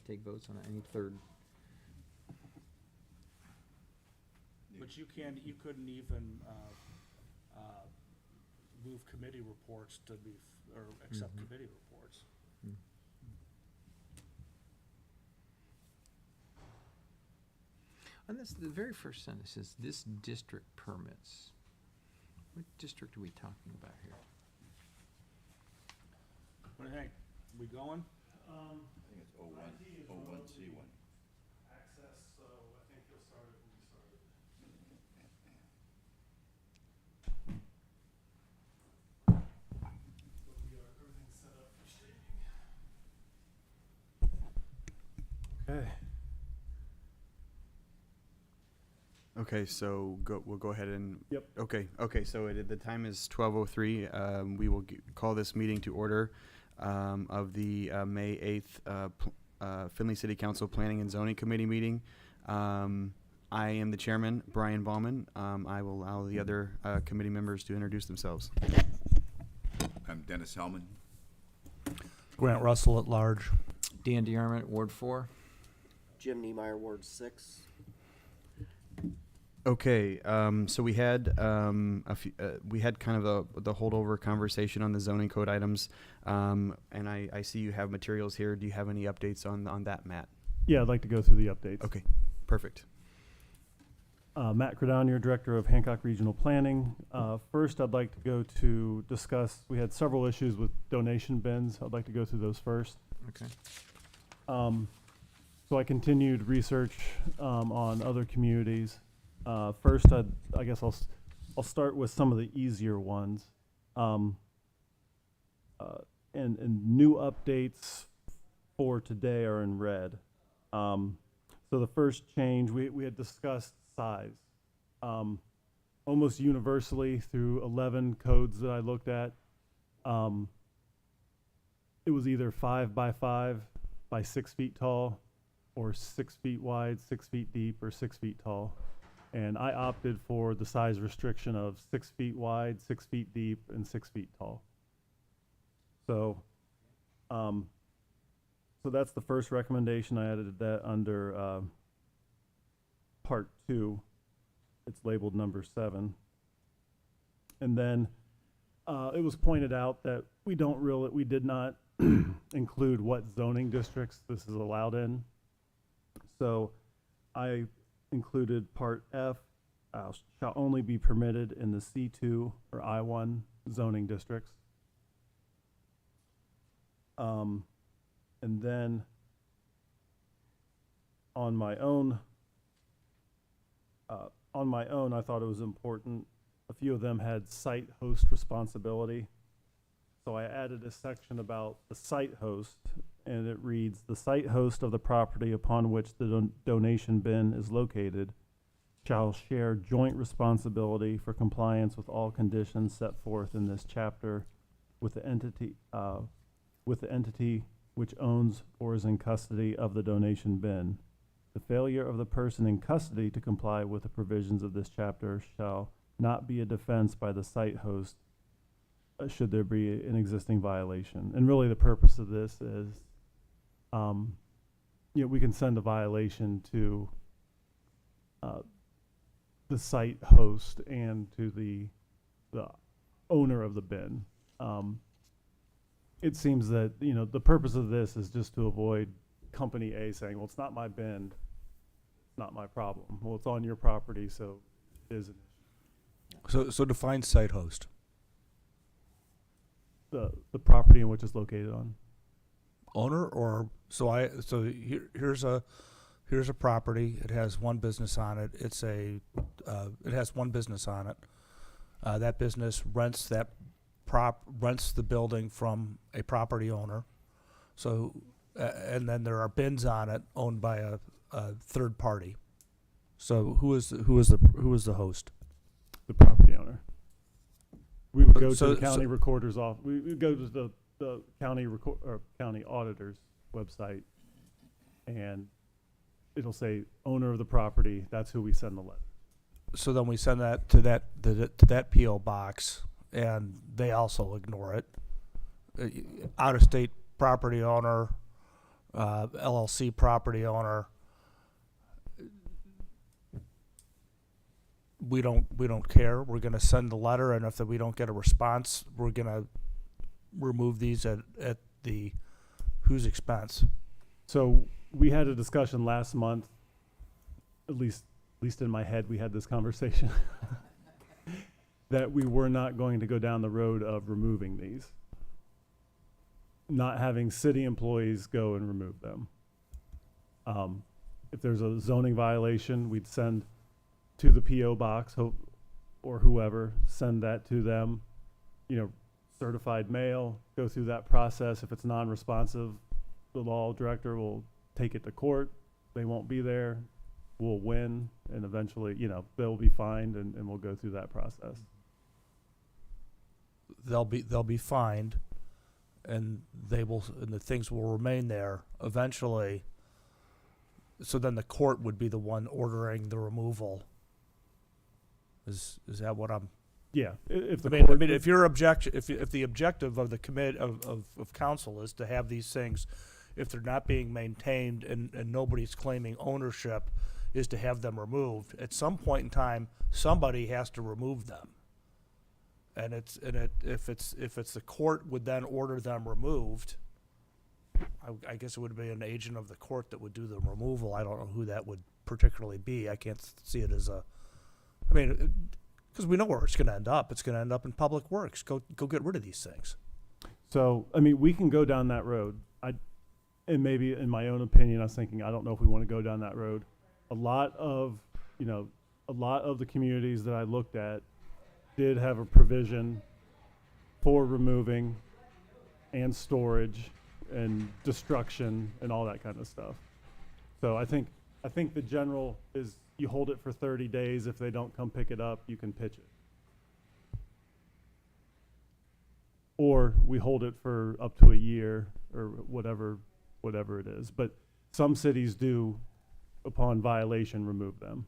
take votes on any third. But you couldn't even move committee reports to be, or accept Mhm. committee reports. Mm. And this, the very first sentence is, this district permits. What district are we talking about here? What do you think? We going? I think it's O1C1. Access, so I think you'll start it when we started. But we are, everything's set up for streaming. Okay. Okay, so we'll go ahead and. Yep. Okay, so the time is 12:03. We will call this meeting to order of the May 8th Findlay City Council Planning and Zoning Committee meeting. I am the chairman, Brian Bauman. I will allow the other committee members to introduce themselves. I'm Dennis Hellman. Grant Russell at large. Dan DeArmond, Ward 4. Jim Niemeyer, Ward 6. Okay, so we had we had kind of the holdover conversation on the zoning code items, and I see you have materials here. Do you have any updates on that, Matt? Yeah, I'd like to go through the updates. Okay, perfect. Matt Credonier, Director of Hancock Regional Planning. First, I'd like to go to discuss, we had several issues with donation bins. I'd like to go through those first. Okay. So I continued research on other communities. First, I guess I'll start with some of the easier ones. And new updates for today are in red. So the first change, we had discussed size. Almost universally through 11 codes that I looked at, it was either 5 by 5 by 6 feet tall, or 6 feet wide, 6 feet deep, or 6 feet tall. And I opted for the size restriction of 6 feet wide, 6 feet deep, and 6 feet tall. So, so that's the first recommendation. I added that under part 2. It's labeled number 7. And then it was pointed out that we did not include what zoning districts this is allowed in. So I included part F, shall only be permitted in the C2 or I1 zoning districts. And then on my own, I thought it was important. A few of them had site host responsibility. So I added a section about the site host, and it reads, the site host of the property upon which the donation bin is located shall share joint responsibility for compliance with all conditions set forth in this chapter with the entity which owns or is in custody of the donation bin. The failure of the person in custody to comply with the provisions of this chapter shall not be a defense by the site host should there be an existing violation. And really the purpose of this is, we can send a violation to the site host and to the owner of the bin. It seems that, the purpose of this is just to avoid company A saying, well, it's not my bin, it's not my problem. Well, it's on your property, so it is an issue. So define site host. The property in which it's located on. Owner or here's a property. It has one business on it. It has one business on it. That business rents the building from a property owner. So and then there are bins on it owned by a third party. So who is the host? The property owner. We would go So- to the county recorder's office. We would go to the county auditor's website, and it'll say owner of the property. That's who we send the letter. So then we send that to that PO box, and they also ignore it. Out of state property owner LLC property owner, we don't care. We're gonna send a letter, and if we don't get a response, we're gonna remove these at the whose expense? So we had a discussion last month, at least in my head, we had this conversation, that we were not going to go down the road of removing these. Not having city employees go and remove them. If there's a zoning violation, we'd send to the PO box, or whoever, send that to them, certified mail, go through that process. If it's non-responsive, the law director will take it to court. They won't be there. We'll win, and eventually, they'll be fined, and we'll go through that process. They'll be fined, and the things will remain there eventually. So then the court would be the one ordering the removal. Is that what I'm? Yeah, if the I court, mean, if the objective of the commit of council is to have these things, if they're not being maintained and nobody's claiming ownership, is to have them removed. At some point in time, somebody has to remove them. And if it's the court would then order them removed, I guess it would be an agent of the court that would do the removal. I don't know who that would particularly be. I can't see it as because we know where it's going to end up. It's going to end up in Public Works. Go get rid of these things. so, we can go down that road. And maybe in my own opinion, I was thinking, I don't know if we want to go down that road. A lot of the communities that I looked at did have a provision for removing and storage and destruction and all that kind of stuff. So I think the general is you hold it for 30 days. If they don't come pick it up, you can pitch it. Or we hold it for up to a year or whatever it is. But some cities do, upon violation, remove them.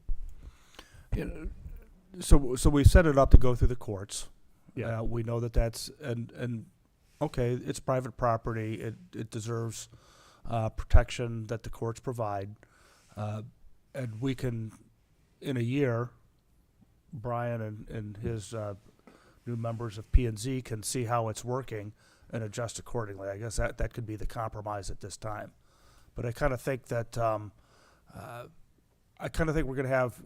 So we set it up to go through the courts. Yeah. We know that's and okay, it's private property. It deserves protection that the courts provide, and we can, in a year, Brian and his new members of P&Z can see how it's working and adjust accordingly. I guess that could be the compromise at this time. But I kind of think that we're going to have.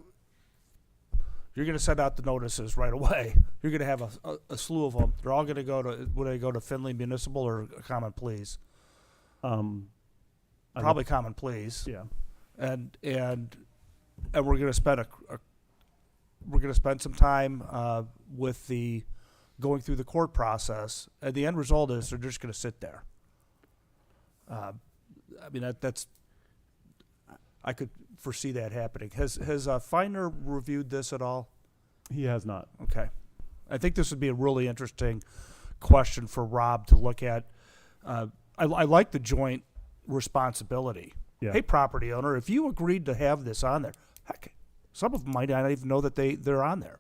You're going to send out the notices right away. You're going to have a slew of them. They're all going to go to. Would they go to Findlay Municipal or Common Pleas? Probably Common Pleas. Yeah. And we're going to spend we're going to spend some time with the going through the court process, and the end result is they're just going to sit there. That's I could foresee that happening. Has Feiner reviewed this at all? He has not. Okay, I think this would be a really interesting question for Rob to look at. I like the joint responsibility. Yeah. Hey, property owner, if you agreed to have this on there, heck, some of them might not even know that they're on there.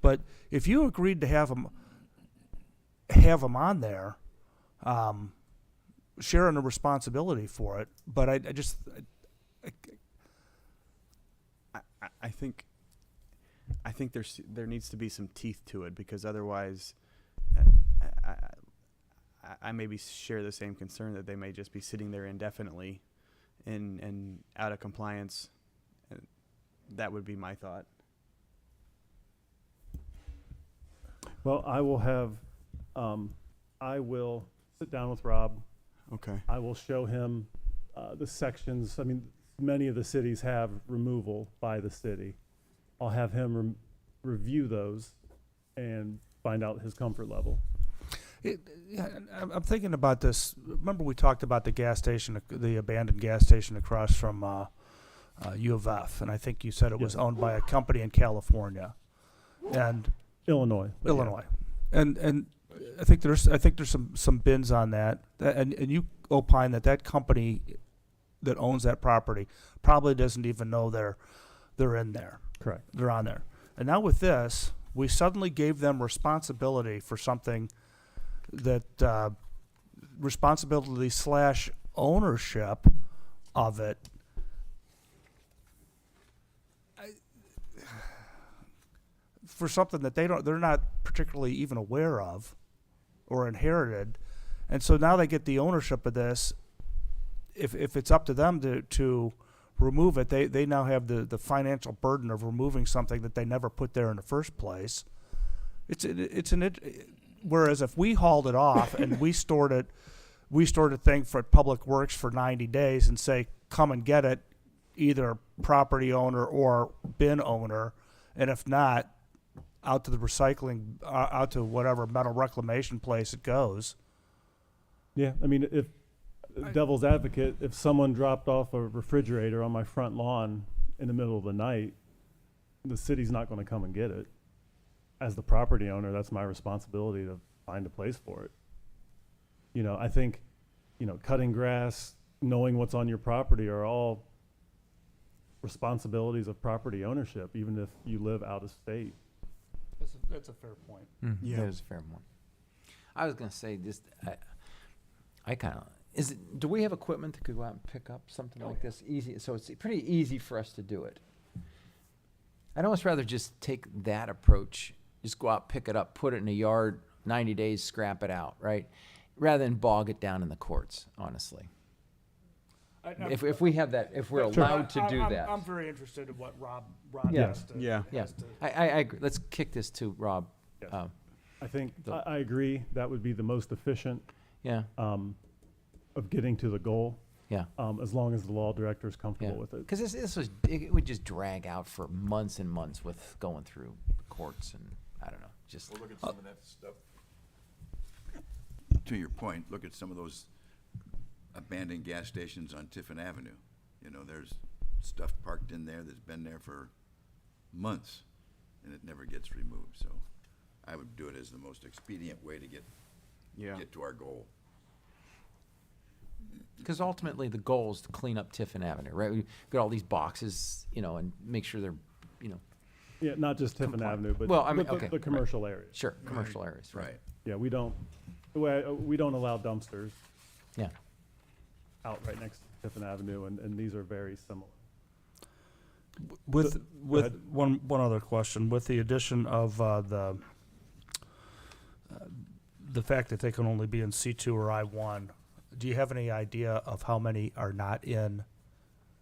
But if you agreed to have them on there, sharing the responsibility for it. But I think there needs to be some teeth to it, because otherwise, I maybe share the same concern that they may just be sitting there indefinitely, and out of compliance. That would be my thought. Well, I will sit down with Rob. Okay. I will show him the sections. Many of the cities have removal by the city. I'll have him review those and find out his comfort level. I'm thinking about this. Remember we talked about the gas station, the abandoned gas station across from U of F, and I think you said it was owned by a company in California, and Illinois. Illinois, and I think there's some bins on that, and you opine that company that owns that property probably doesn't even know they're in there. Correct. They're on there, and now with this, we suddenly gave them responsibility for something that responsibility / ownership of it, for something that they're not particularly even aware of or inherited, and so now they get the ownership of this. If it's up to them to remove it, they now have the financial burden of removing something that they never put there in the first place. Whereas if we hauled it off and we stored a thing for Public Works for 90 days and say, come and get it, either property owner or bin owner, and if not, out to the recycling, out to whatever metal reclamation place it goes. Yeah, I mean, if devil's advocate, if someone dropped off a refrigerator on my front lawn in the middle of the night, the city's not going to come and get it. As the property owner, that's my responsibility to find a place for it. You know, I think, you know, cutting grass, knowing what's on your property are all responsibilities of property ownership, even if you live out of state. That's a fair point. Yeah. That is a fair one. I was gonna say just, I kind of, do we have equipment that could go out and pick up something like this easy? So it's pretty easy for us to do it. I'd almost rather just take that approach, just go out, pick it up, put it in a yard, 90 days, scrap it out, right? Rather than bog it down in the courts, honestly. If we have that, if we're allowed to do that. I'm very interested in what Rob Yeah. has to. Yeah. Yeah, has to- I agree. Let's kick this to Rob. Yes. Uh, I think, The- I agree, that would be the most efficient Yeah, of getting to the goal, yeah, as long as the law director is yeah. comfortable with it. Because it would just drag out for months and months with going through the courts and, I don't know, just. Well, look at some of that stuff. To your point, look at some of those abandoned gas stations on Tiffin Avenue. You know, there's stuff parked in there that's been there for months, and it never gets removed. So I would do it as the most expedient way to get to our goal. Because ultimately, the goal is to clean up Tiffin Avenue, right? We've got all these boxes, you know, and make sure they're, you know, Yeah, not just Tiffin Compliant. Avenue, but Well, I mean, the okay, right. commercial areas. sure, commercial areas, right? Right. Yeah, we don't allow dumpsters Yeah. out right next to Tiffin Avenue, and these are very similar. With Go with ahead. one other question, with the addition of the fact that they can only be in C2 or I1, do you have any idea of how many are not in?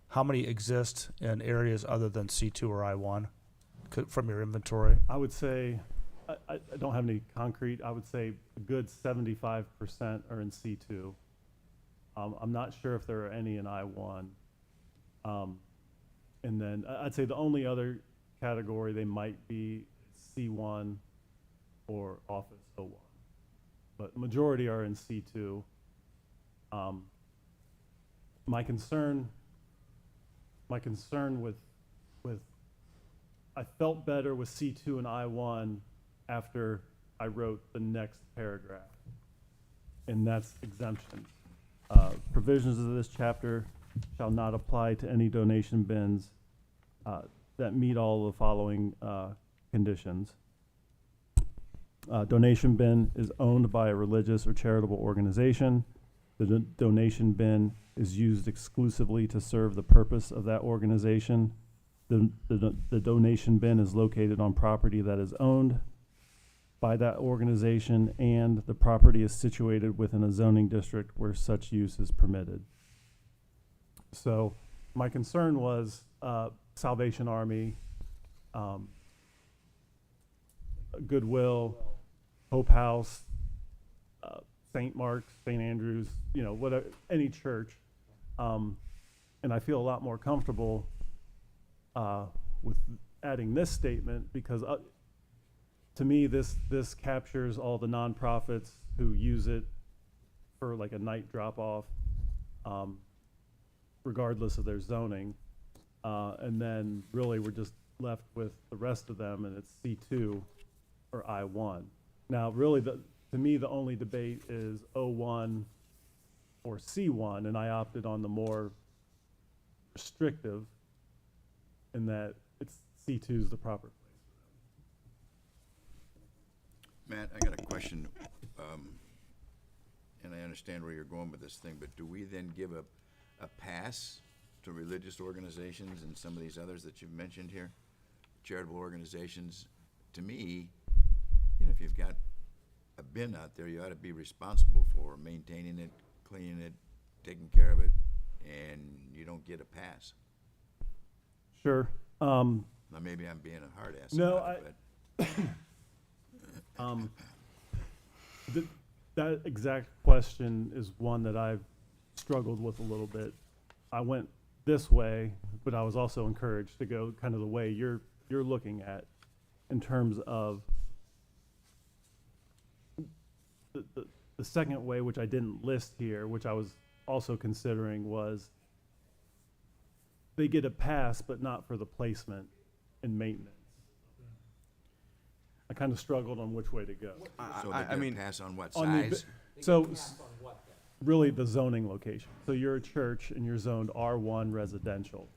How many exist in areas other than C2 or I1 from your inventory? I would say, I don't have any concrete, I would say a good 75% are in C2. I'm not sure if there are any in I1. And then I'd say the only other category they might be C1 or Office O1. But majority are in C2. My concern with I felt better with C2 and I1 after I wrote the next paragraph, and that's exemptions. Provisions of this chapter shall not apply to any donation bins that meet all the following conditions. Donation bin is owned by a religious or charitable organization. The donation bin is used exclusively to serve the purpose of that organization. The donation bin is located on property that is owned by that organization, and the property is situated within a zoning district where such use is permitted. So my concern was Salvation Army, Goodwill, Hope House, St. Mark's, St. Andrews, you know, whatever, any church. And I feel a lot more comfortable with adding this statement because to me, this captures all the nonprofits who use it for like a night drop-off, regardless of their zoning. And then really we're just left with the rest of them, and it's C2 or I1. Now, really, to me, the only debate is O1 or C1, and I opted on the more restrictive in that it's C2 is the proper place. Matt, I got a question. and I understand where you're going with this thing, but do we then give a pass to religious organizations and some of these others that you've mentioned here? Charitable organizations, to me, you know, if you've got a bin out there, you ought to be responsible for maintaining it, cleaning it, taking care of it, and you don't get a pass. Sure. Now, maybe I'm being a hard ass No, about it, That exact question is one that I've struggled with a little bit. I went this way, but I was also encouraged to go kind of the way you're looking at in terms of the second way, which I didn't list here, which I was also considering, was they get a pass, but not for the placement and maintenance. I kind of struggled on which way to go. So they get a pass on what On the size? So, really the zoning location. So you're a church and you're zoned R1 residential.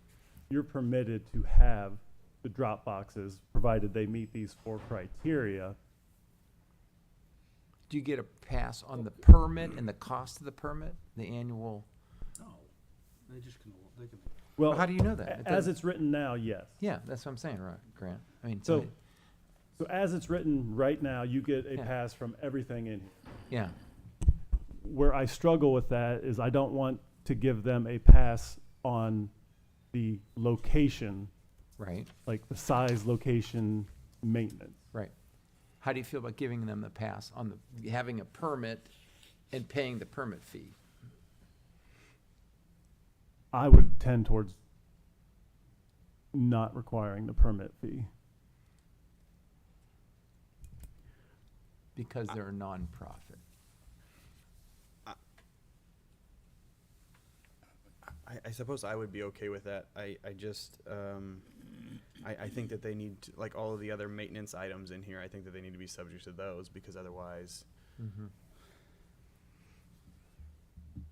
You're permitted to have the drop boxes, provided they meet these 4 criteria. Do you get a pass on the permit and the cost of the permit, the annual? No, they just can, they can. Well, How do you know that? It as doesn't- it's written now, yes. Yeah, that's what I'm saying, right, Grant? I mean, So, so as it's written right now, you get a Yeah. pass from everything in here. yeah, Where I struggle with that is I don't want to give them a pass on the location, right, like the size, location, maintenance. right. How do you feel about giving them the pass on the, having a permit and paying the permit fee? I would tend towards not requiring the permit fee. Because they're a nonprofit. I suppose I would be okay with that. I just, I think that they need to, like all of the other maintenance items in here, I think that they need to be subject to those, because otherwise,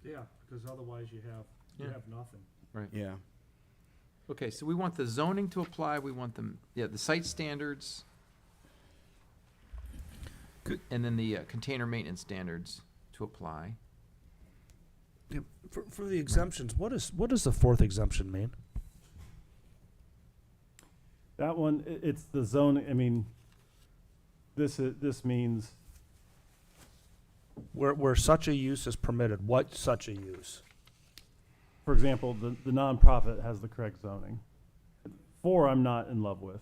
Yeah, because otherwise you Yeah. have nothing. Right. yeah. Okay, so we want the zoning to apply, we want them, yeah, the site standards, and then the container maintenance standards to apply. For the exemptions, what does the fourth exemption mean? That one, it's the zone, I mean, this means, Where such a use is permitted, what such a use? for example, the nonprofit has the correct zoning. 4, I'm not in love with.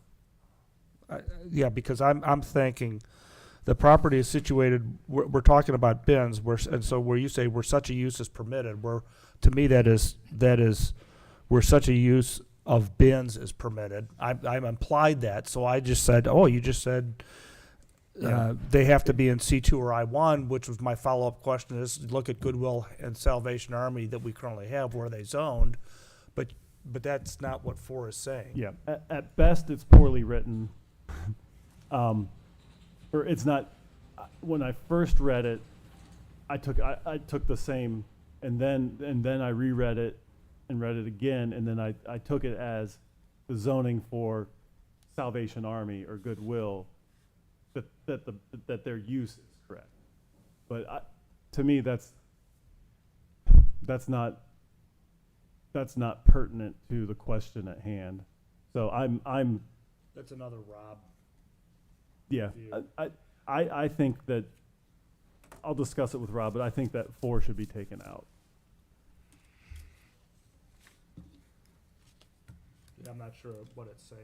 Yeah, because I'm thinking, the property is situated, we're talking about bins, and so where you say where such a use is permitted, to me that is where such a use of bins is permitted. I'm implied that, so I just said, oh, you just said, they have to be in C2 or I1, which was my follow-up question is, look at Goodwill and Salvation Army that we currently have, where they zoned, but that's not what 4 is saying. Yeah, at best, it's poorly written. Or it's not, when I first read it, I took the same, and then I reread it and read it again, and then I took it as the zoning for Salvation Army or Goodwill, that their use is correct. But to me, that's not pertinent to the question at hand. So I'm That's another Rob. yeah, view. I think that, I'll discuss it with Rob, but I think that 4 should be taken out. Yeah, I'm not sure what it's saying.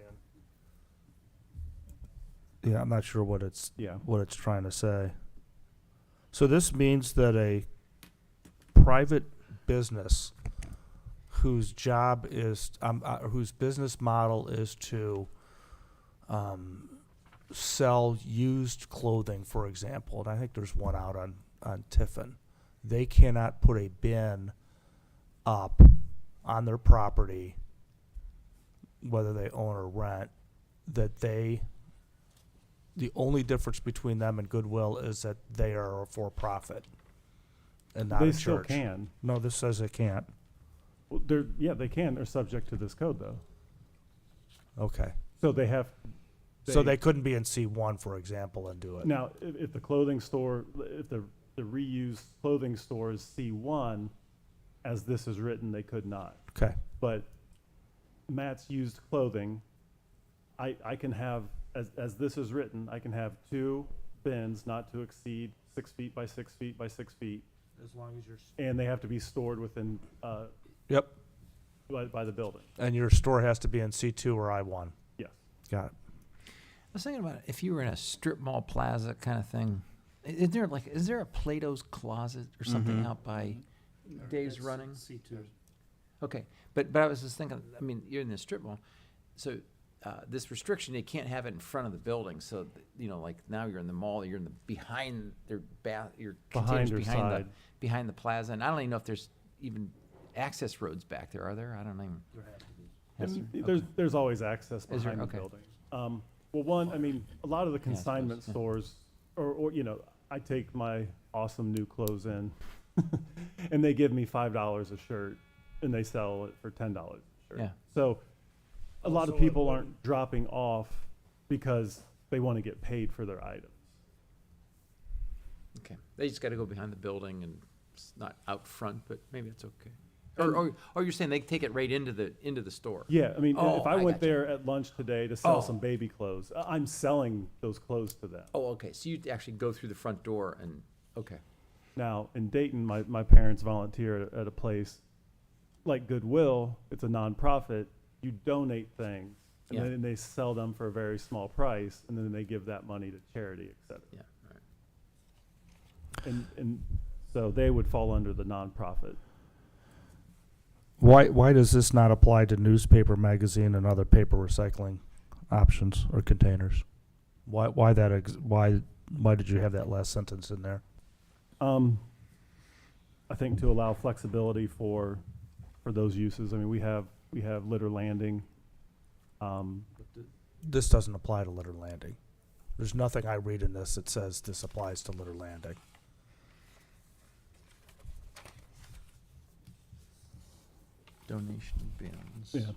Yeah, I'm not sure what it's Yeah. trying to say. So this means that a private business whose job is, whose business model is to sell used clothing, for example, and I think there's one out on Tiffin, they cannot put a bin up on their property, whether they own or rent, the only difference between them and Goodwill is that they are a for-profit and not They a still church. can. No, this says it can't. Well, yeah, they can. They're subject to this code, though. Okay. So they have. So they couldn't be in C1, for example, and do it. Now, if the clothing store, if the the reused clothing stores C1, as this is written, they could not. Okay. But Matt's used clothing, I can have, as this is written, I can have 2 bins not to exceed 6 feet by 6 feet by 6 feet, As long as you're, and they have to be stored within, Yep. by the building. And your store has to be in C2 or I1. Yes. Got it. I was thinking about if you were in a strip mall plaza kind of thing. Is there a Plato's Closet or something out by Dave's it's Running? C2. Okay, but I was just thinking. I mean, you're in the strip mall, so this restriction they can't have it in front of the building. So like now you're in the mall, you're in the behind their your Behind containers or behind side. behind the plaza, and I don't even know if there's even access roads back there. Are there? I don't even. There have to be. Yes, And sir. Okay. there's always access Is there? behind the Okay. building. Well, one, I mean, a lot of the Yeah, I suppose, consignment yeah. stores, or I take my awesome new clothes in, and they give me $5 a shirt, and they sell it for $10 a shirt. Yeah. So a lot of Also, people aren't dropping off because they want to get paid for their items. Okay, they just got to go behind the building and it's not out front, but maybe it's okay. And- Or you're saying they take it right into the store? Yeah, I mean, Oh, if I I went gotcha. there at lunch today to sell Oh. some baby clothes, I'm selling those clothes to them. Oh, okay. So you actually go through the front door and okay. Now, in Dayton, my parents volunteer at a place like Goodwill. It's a nonprofit. You donate things, and Yeah. then they sell them for a very small price, and then they give that money to charity, et cetera. Yeah. All right. And so they would fall under the nonprofit. Why does this not apply to newspaper, magazine, and other paper recycling options or containers? Why did you have that last sentence in there? I think to allow flexibility for those uses. I mean, we have litter landing. This doesn't apply to litter landing. There's nothing I read in this that says this applies to litter landing. Donation bins. Yeah.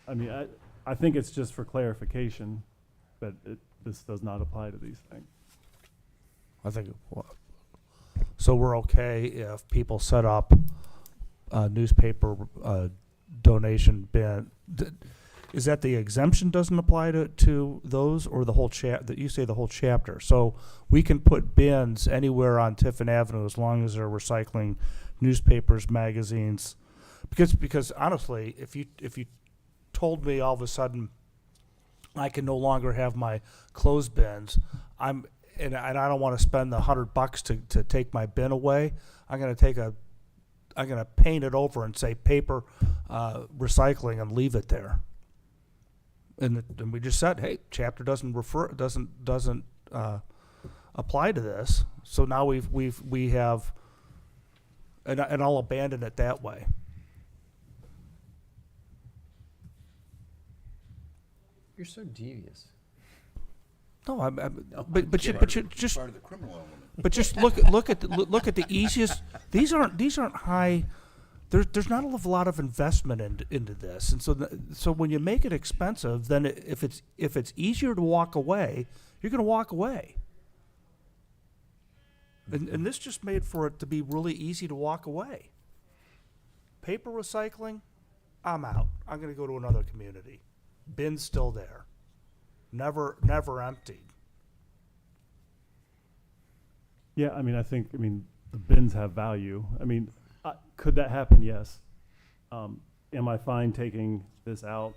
I mean, I think it's just for clarification that this does not apply to these things. I think, so we're okay if people set up a newspaper donation bin. Is that the exemption doesn't apply to those, or the whole that you say the whole chapter? So we can put bins anywhere on Tiffin Avenue as long as they're recycling newspapers, magazines. Because honestly, if you told me all of a sudden I can no longer have my clothes bins, and I don't want to spend the $100 to take my bin away. I'm gonna paint it over and say paper recycling and leave it there. And we just said, hey, chapter doesn't apply to this. So now we have, and I'll abandon it that way. You're so devious. No, No, but I'm you kidding. just Part of the criminal element. But just look at the easiest. These aren't high. There's not a lot of investment into this, and so when you make it expensive, then if it's easier to walk away, you're going to walk away. And this just made for it to be really easy to walk away. Paper recycling, I'm out. I'm going to go to another community. Bin's still there. Never emptied. Yeah, I mean, the bins have value. I mean, could that happen? Yes. Am I fine taking this out?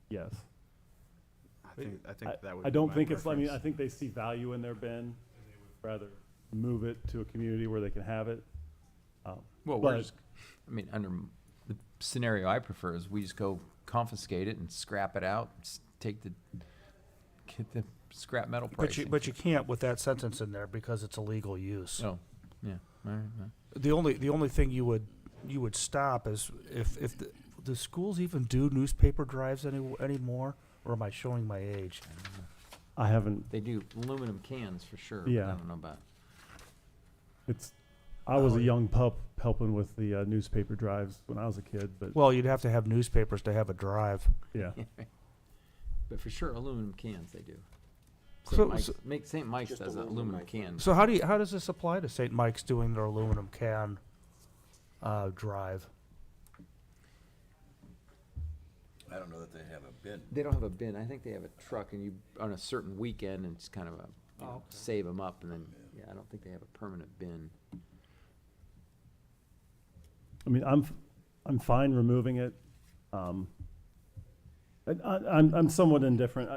Yes. I think that would I be don't my think it's, I preference. think they see value in their bin, and they would rather move it to a community where they can have it. Well, But- under the scenario I prefer is we just go confiscate it and scrap it out, get the scrap metal pricing. But you can't with that sentence in there because it's illegal use. Oh, yeah. All right. The only thing you would stop is if the schools even do newspaper drives anymore, or am I showing my age? I haven't, They do aluminum cans for sure. but Yeah. I don't know about. I was Oh, a yeah. young pup helping with the newspaper drives when I was a kid, but Well, you'd have to have newspapers to have a drive. yeah. But for sure, aluminum cans they do. St. Mike's Just does aluminum, aluminum I think. cans. So how does this apply to St. Mike's doing their aluminum can drive? I don't know that they have a bin. They don't have a bin. I think they have a truck, and you on a certain weekend, and it's kind of a Oh, okay. save them up, and then I don't think they have a permanent bin. I mean, I'm fine removing it. I'm somewhat indifferent.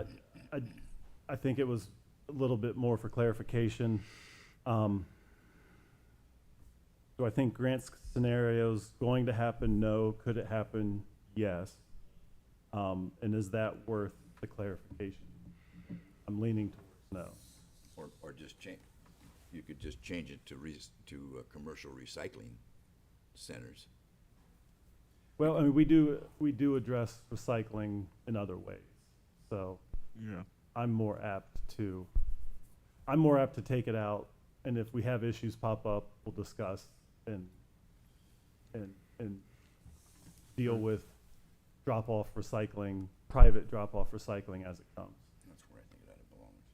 I think it was a little bit more for clarification. Do I think Grant's scenario's going to happen? No. Could it happen? Yes. And is that worth the clarification? I'm leaning towards no. Or just change, you could just change it to commercial recycling centers. Well, I mean, we do address recycling in other ways. So Yeah. I'm more apt to take it out, and if we have issues pop up, we'll discuss and deal with drop-off recycling, private drop-off recycling as it comes. That's where I think that it belongs,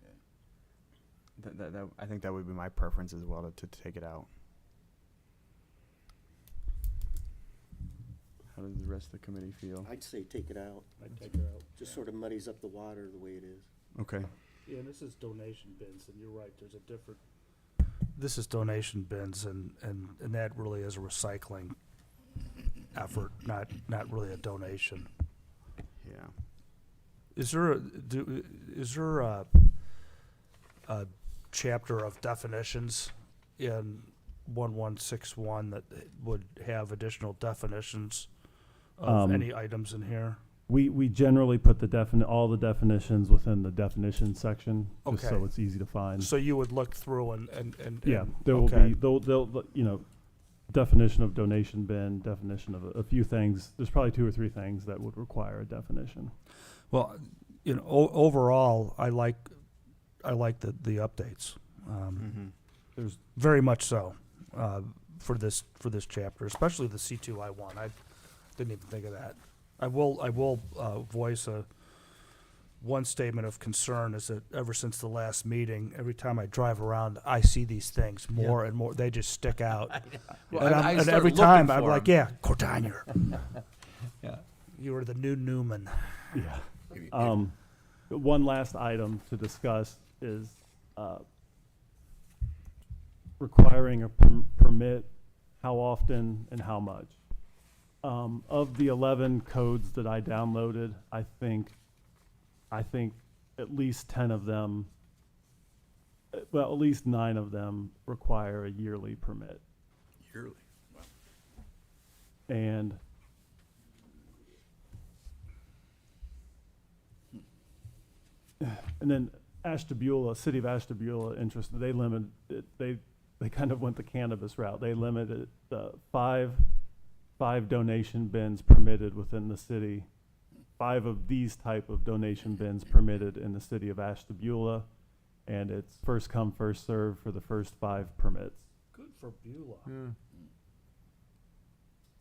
yeah. I think that would be my preference as well to take it out. How does the rest of the committee feel? I'd say take it out. I'd take it out. Just sort of muddies up the water the way it is. Okay. Yeah, and this is donation bins, and you're right, there's a different, This is donation bins, and that really is a recycling effort, not really a donation. Yeah. Is there a chapter of definitions in 1161 that would have additional definitions of any items in here? We generally put all the definitions within the definition section, just so Okay. it's easy to find. So you would look through and Yeah, there will okay. be, they'll, definition of donation bin, definition of a few things. There's probably 2 or 3 things that would require a definition. Well, overall, I like the updates. There's Very much so for this chapter, especially the C2I1. I didn't even think of that. I will voice one statement of concern is that ever since the last meeting, every time I drive around, I see these things more and more. They just stick out. Well, and I and started every looking time I'm for like, 'em. yeah, Cordanier. Yeah. You are the new Newman. Yeah. If- One last item to discuss is requiring a permit, how often and how much. Of the 11 codes that I downloaded, I think at least 10 of them, well, at least 9 of them require a yearly permit. Yearly, wow. And then Ashtabula, city of Ashtabula, interested, they limited it, they kind of went the cannabis route. They limited five donation bins permitted within the city. 5 of these type of donation bins permitted in the city of Ashtabula, and it's first come, first served for the first 5 permits. good for Beulah. Hmm.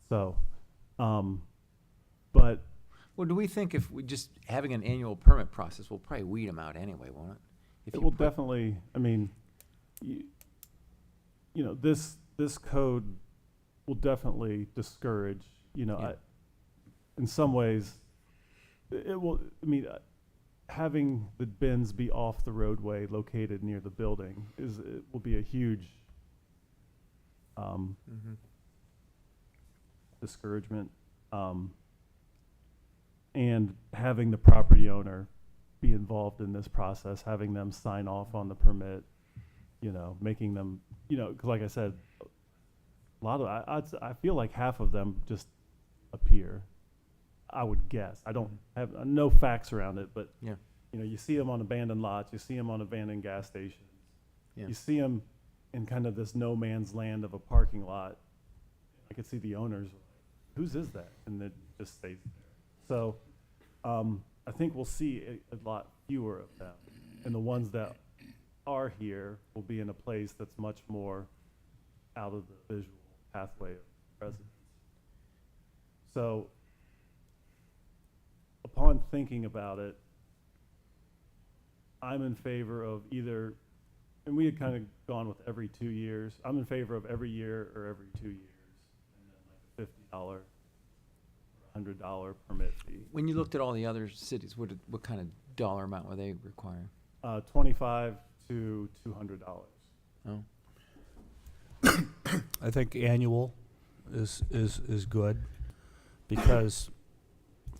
So, but Well, do we think if we just having an annual permit process, we'll probably weed them out anyway, won't it? If it you will put- definitely, I mean, this code will definitely discourage, Yeah. in some ways, it will, having the bins be off the roadway located near the building it will be a huge Mhm. discouragement. And having the property owner be involved in this process, having them sign off on the permit, making them, 'cause like I said, a lot of, I feel like half of them just appear. I would guess. I don't have no facts around it, but Yeah. you see them on abandoned lots, you see them on abandoned gas stations, Yeah. you see them in kind of this no man's land of a parking lot. I could see the owners, whose is that? And it just stays there. So, I think we'll see a lot fewer of them, and the ones that are here will be in a place that's much more out of the visual pathway of residents. So, upon thinking about it, I'm in favor of either, and we had kind of gone with every 2 years. I'm in favor of every year or every 2 years, and then like a $50 or $100 permit fee. When you looked at all the other cities, what kind of dollar amount were they requiring? $25 to $200. Oh, I think annual is good, because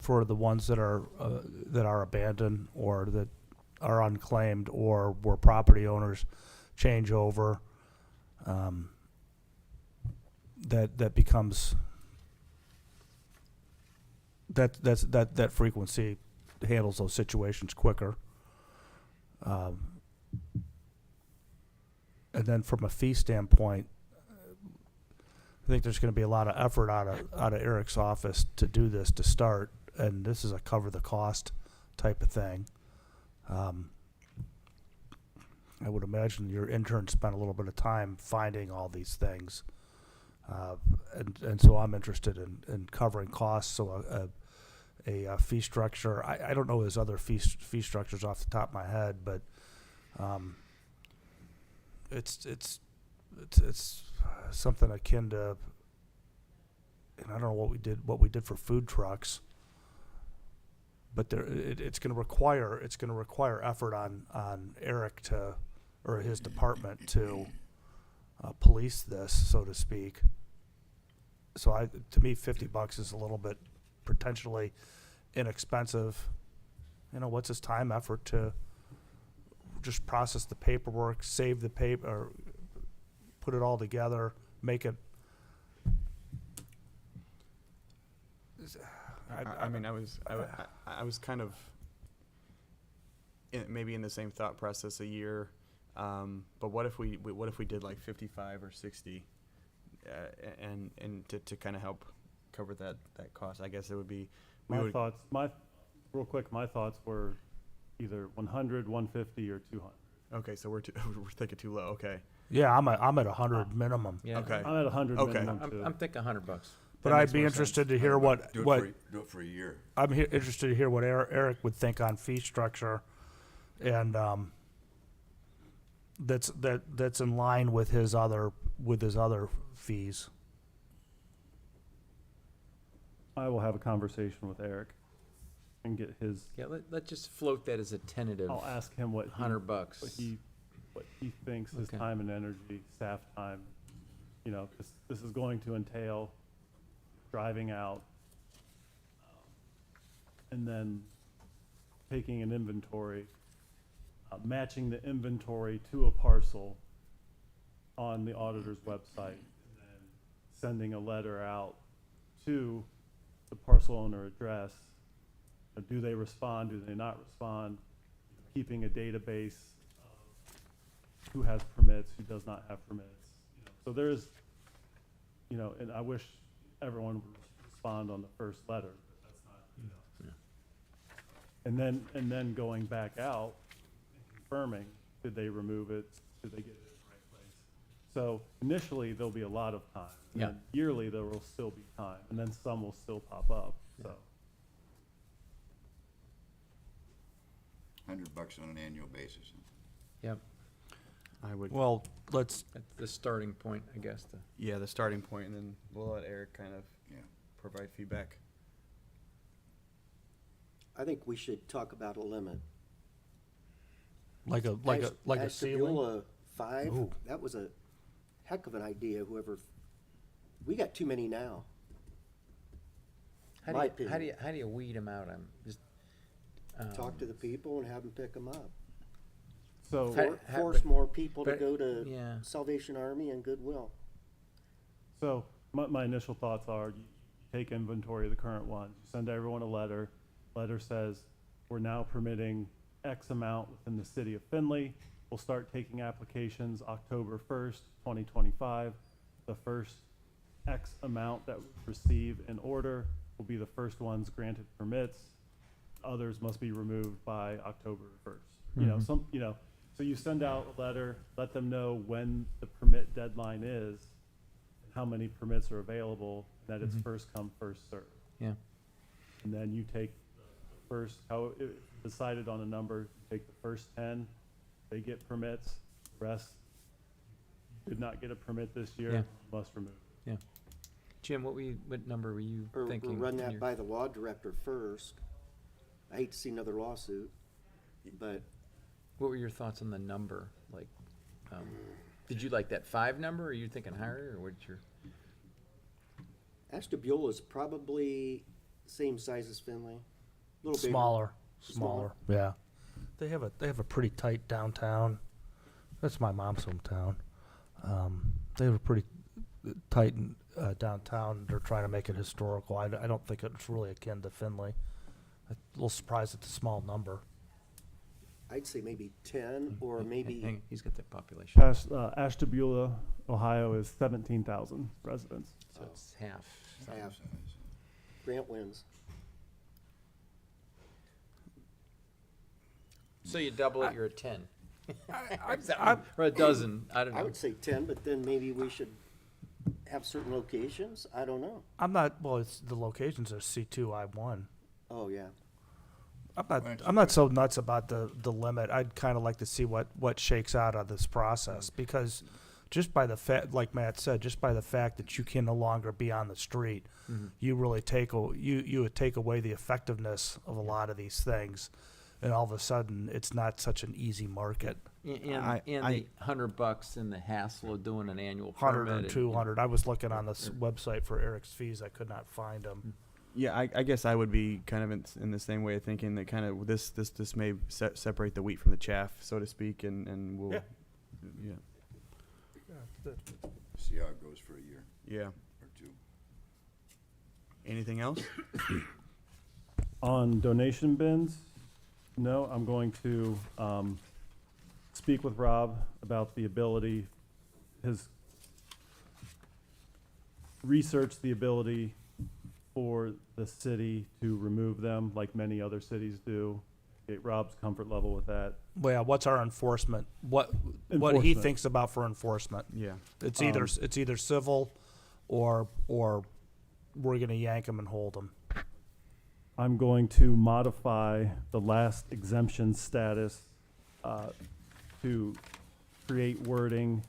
for the ones that are abandoned or that are unclaimed, or where property owners change over, that becomes that frequency handles those situations quicker. And then from a fee standpoint, I think there's going to be a lot of effort out of Eric's office to do this to start, and this is a cover the cost type of thing. I would imagine your intern spent a little bit of time finding all these things, and so I'm interested in covering costs. So a fee structure. I don't know his other fee structures off the top of my head, but it's something akin to, and I don't know what we did for food trucks, but it's going to require effort on Eric or his department to police this, so to speak. So to me, $50 is a little bit potentially inexpensive. What's his time effort to just process the paperwork, save the paper, or put it all together, make it. I was kind of maybe in the same thought process a year, but what if we did like 55 or 60, and to kind of help cover that cost? I guess it would be. My thoughts were either 100, 150, or 200. Okay, so we're thinking too low. Okay. Yeah, I'm at 100 minimum. yeah. Okay. I'm at 100 Okay. minimum too. I'm thinking $100. But That I'd makes be more interested sense. to hear what Do it for a year. I'm interested to hear what Eric would think on fee structure, and that's in line with his other fees. I will have a conversation with Eric and get his. Yeah, let's just float that as a tentative. I'll ask him what $100. what he thinks his Okay. time and energy, staff time. This is going to entail driving out, and then taking an inventory, matching the inventory to a parcel on the auditor's website, and then sending a letter out to the parcel owner address. Do they respond? Do they not respond? Keeping a database of who has permits, who does not have permits. So there's, and I wish everyone would respond on the first letter, but that's not, And then going back out and confirming, did they remove it? Did they get it in the right place? So initially, there'll be a lot of time. And Yeah. then yearly, there will still be time, and then some will still pop up, so. $100 on an annual basis. Yep, I would. Well, let's. that's the starting point, I guess. Yeah, the starting point, and then we'll let Eric kind of Yeah. provide feedback. I think we should talk about a limit. Like a ceiling. Ashtabula 5, Ooh. that was a heck of an idea, we got too many now. How My do you weed them out? I'm just Talk to the people and have them pick them up. So, Force more people to but- go to yeah. Salvation Army and Goodwill. so my initial thoughts are, you take inventory of the current ones, you send everyone a letter. Letter says, we're now permitting X amount within the city of Findlay. We'll start taking applications October 1st, 2025. The first X amount that we receive in order will be the first ones granted permits. Others must be removed by October 1st. So you send out a letter, let them know when the permit deadline is, and how many permits are available, and that it's first come, first served. Yeah. And then you take the first, how it decided on a number, take the first 10, they get permits, rest did not get a permit this year, Yeah. must remove. Jim, what number were you Or thinking? run in that your- by the law director first. I hate to see another lawsuit, but What were your thoughts on the number? Like, did you like that 5 number, or are you thinking higher, or what's your? Ashtabula is probably same size as Findlay. A little bigger. Smaller, Smaller. yeah. They have a pretty tight downtown. That's my mom's hometown. They have a pretty tight downtown. They're trying to make it historical. I don't think it's really akin to Findlay. I'm a little surprised at the small number. I'd say maybe 10 or maybe, Hang on, he's got that population, Ashtabula, Ohio is 17,000 residents. so it's half. something. half. Grant wins. So you double it, you're at 10. I- Or a dozen, I don't I know. would say 10, but then maybe we should have certain locations. I don't know. I'm not. Well, it's the locations are C2, I1. Oh, yeah. I'm not so nuts about the limit. I'd kind of like to see what shakes out of this process, because just by the fact, like Matt said, just by the fact that you can no longer be on the street, you really you would take away the effectiveness of a lot of these things, and all of a sudden it's not such an easy market. And the $100 and the hassle of doing an annual 100 permit. or 200. I was looking on this website for Eric's fees. I could not find them. Yeah, I guess I would be kind of in the same way of thinking that kind of this may separate the wheat from the chaff, so to speak, and we'll, yeah. See how it goes for a year Yeah. or two. Anything else? On donation bins, no, I'm going to speak with Rob about the ability, research the ability for the city to remove them like many other cities do. Get Rob's comfort level with that. Well, yeah, what's our enforcement? What he Enforcement. thinks about for enforcement? Yeah. It's either civil, or we're gonna yank them and hold them. I'm going to modify the last exemption status to create wording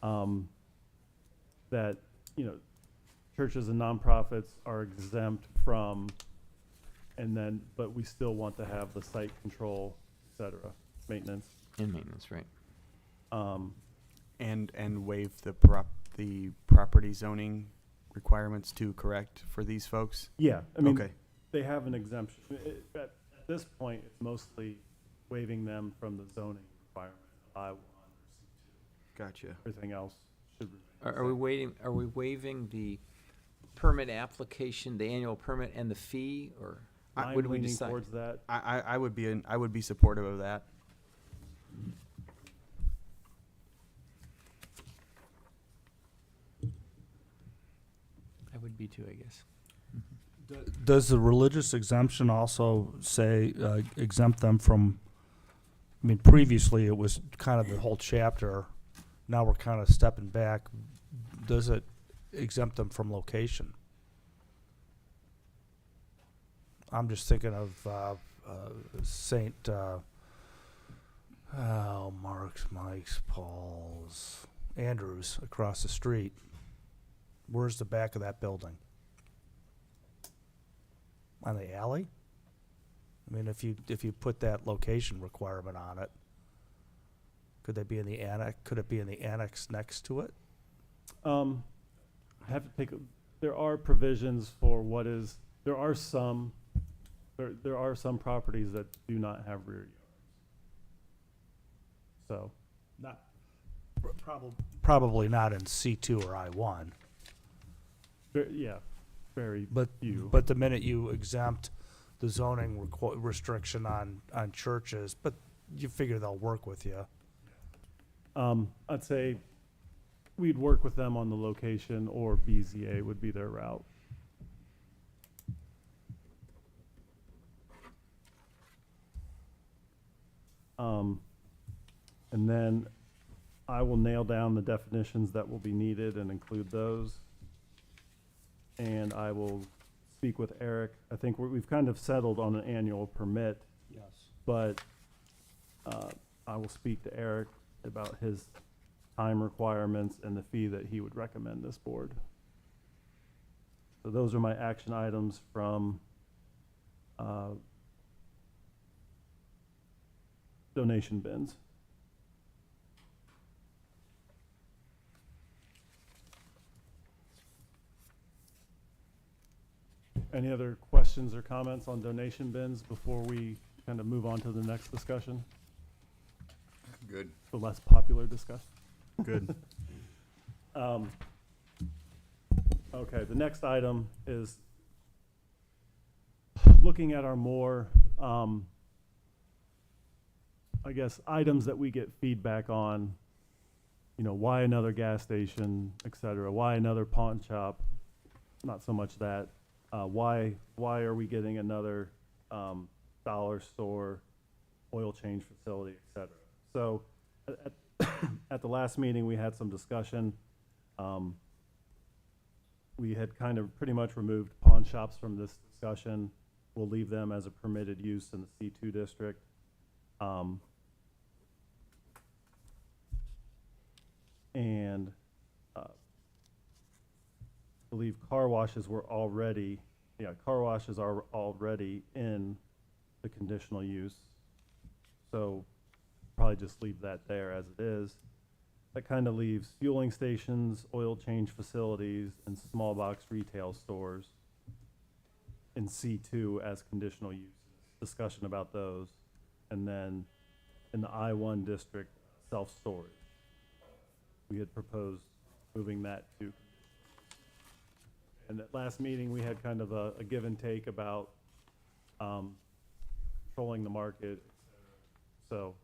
that, churches and nonprofits are exempt from, but we still want to have the site control, et cetera, maintenance. And maintenance, right. And waive the property zoning requirements too, correct, for these folks? Yeah, I mean, Okay. they have an exemption. At this point, it's mostly waiving them from the zoning requirement, I-1 or C2. Gotcha. Everything else should remain. Are we waiving the permit application, the annual permit and the fee, or I'm what do we leaning decide? towards that. I would be supportive of that. I would be too, I guess. Does the religious exemption also say exempt them from? I mean, previously it was kind of the whole chapter. Now we're kind of stepping back. Does it exempt them from location? I'm just thinking of St. Mark's, Mike's, Paul's, Andrews across the street. Where's the back of that building? On the alley? I mean, if you put that location requirement on it, could they be in the annex? Could it be in the annex next to it? I have to there are provisions for there are some properties that do not have rear yards. So, Not probably not in C2 or I1. yeah, very But few. but the minute you exempt the zoning restriction on churches, but you figure they'll work with you. I'd say we'd work with them on the location, or BZA would be their route. And then I will nail down the definitions that will be needed and include those. And I will speak with Eric. I think we've kind of settled on an annual permit, Yes. but I will speak to Eric about his time requirements and the fee that he would recommend this board. So those are my action items from donation bins. Any other questions or comments on donation bins before we kind of move on to the next discussion, Good. the less popular discussion? Good. Okay, the next item is looking at our more, I guess, items that we get feedback on, you know, why another gas station, et cetera, why another pawn shop, not so much that, why are we getting another dollar store, oil change facility, et cetera. So at the last meeting, we had some discussion. We had kind of pretty much removed pawn shops from this discussion. We'll leave them as a permitted use in the C2 district. And I believe car washes are already in the conditional use. So probably just leave that there as it is. That kind of leaves fueling stations, oil change facilities, and small box retail stores in C2 as conditional uses. Discussion about those. And then in the I-1 district, self-storage. We had proposed moving that to. And at last meeting, we had kind of a give and take about controlling the market, et cetera. So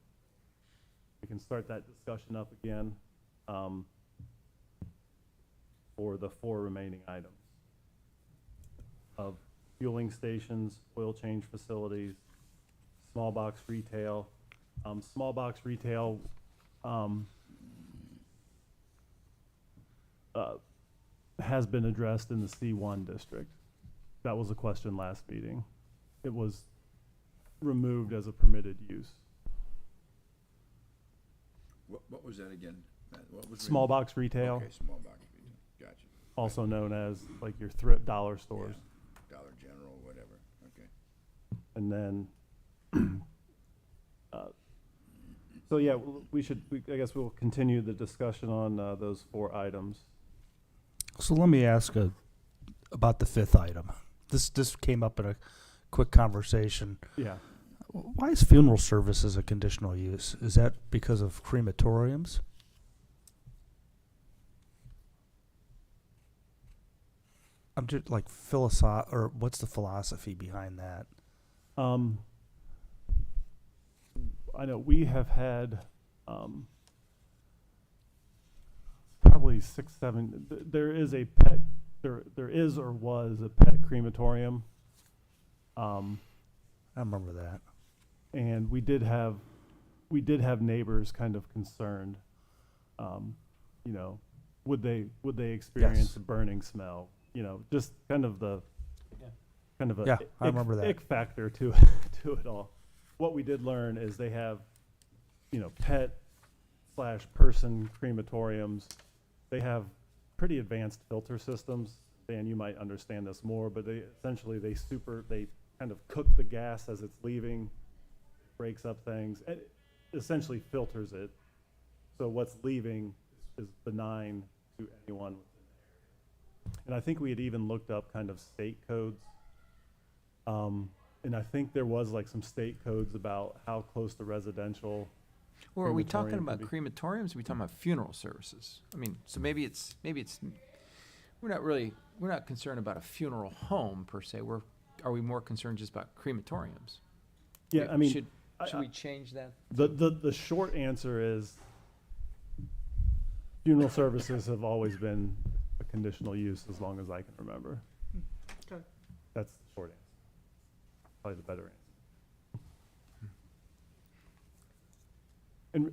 we can start that discussion up again for the 4 remaining items of fueling stations, oil change facilities, small box retail. Small box retail has been addressed in the C1 district. That was a question last meeting. It was removed as a permitted use. What was that again? Matt? What was Small box retail, Okay, small box retail. Gotcha. also known as like your thrift dollar stores. Yeah. Dollar General, whatever. Okay. And then, so yeah, I guess we'll continue the discussion on those 4 items. So let me ask about the 5th item. This came up in a quick conversation. Yeah. Why is funeral services a conditional use? Is that because of crematoriums? I'm just like or what's the philosophy behind that? I know we have had probably 6, 7. There is a pet. There is or was a pet crematorium. I remember that. And we did have neighbors kind of concerned. You know, would they experience Yes. a burning smell? You know, just kind of the kind of a Yeah, I remember that. ick factor to it all. What we did learn is they have, you know, pet/person crematoriums. They have pretty advanced filter systems. Dan, you might understand this more, but they essentially they kind of cook the gas as it's leaving, breaks up things, and it essentially filters it. So what's leaving is benign to anyone within the area. And I think we had even looked up kind of state codes. And I think there was like some state codes about how close the residential. Or are we talking Crematorium about could crematoriums? Are we talking about funeral services? I mean, so maybe it's we're not concerned about a funeral home per se. Are we more concerned just about crematoriums? Yeah, I mean, should I- we change that? the short answer is funeral services have always been a conditional use as long as I can remember. Okay. That's the short answer. Probably the better answer.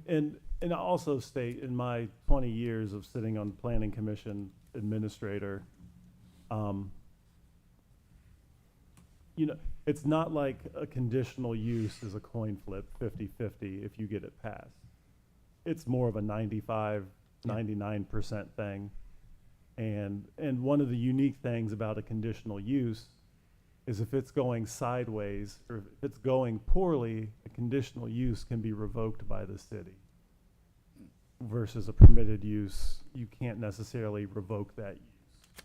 And I also state in my 20 years of sitting on planning commission administrator, you know, it's not like a conditional use is a coin flip, 50-50 if you get it passed. It's more of a 95, 99% thing. And one of the unique things about a conditional use is if it's going sideways or if it's going poorly, a conditional use can be revoked by the city. Versus a permitted use, you can't necessarily revoke that use.